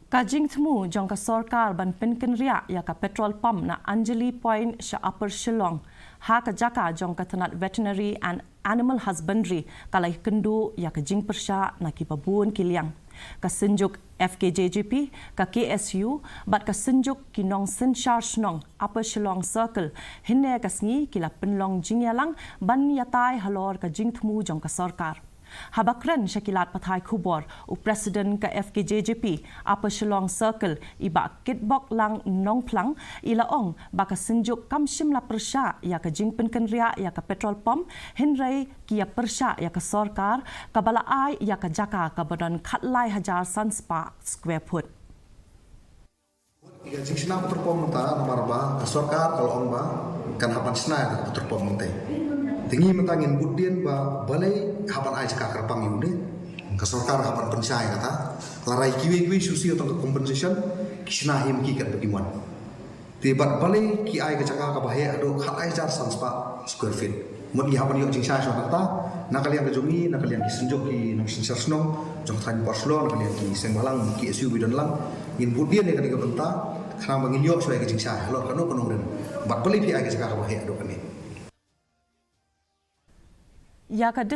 Kajing temu Jaka Sorkar ban Pynkynriah ya ka petrol pump na Anjali Point sya Upper Shillong. Ha ka Jaka Jaka Tenat Veterinary and Animal Husbandry kalai kendu ya ka jing Pyrshah na ki babun kiliang. Ka senjuk FKJJP ka KSU bat ka senjuk kinong senshar snong Upper Shillong Circle hinne ka sngi kila penlong jingyalang ban yatai halor ka jing temu Jaka Sorkar. Habakren syakilat patai kubor u Presiden ke FKJJP Upper Shillong Circle iba kitbok lang nong plang ila ong baka senjuk kamshim la Pyrshah ya ka jing Pynkynriah ya ka petrol pump hinrai kia Pyrshah ya ka Sorkar kabala ai ya ka Jaka ka badan khatlai hajar sanspa square foot. Iya jingsna petrol pump ta nomor ba Sorkar kalau ong ba kan hapan sna ya petrol pump te. Tinggi mentangin budien ba balai hapan ai Jaka kerpang yude ka Sorkar hapan Pyrshah kata larai kiwi susi atau compensation kisna him ki kat bagiman tibat balai ki ai ka Jaka ka bahaya ado khat ai jar sanspa square feet mun gi hapan yo jingsha so kata nakalian ka jongi nakalian ki senjok ki nong sensor snong jong than Pyrshah nakalian ki Seng Bhalang ki SU bidon lang in budien ne ka diga benta kham bangin yo so ai ka jingsha lor kanu kanong den bat balai pi ai ka Jaka ka bahaya ado kani Ya ka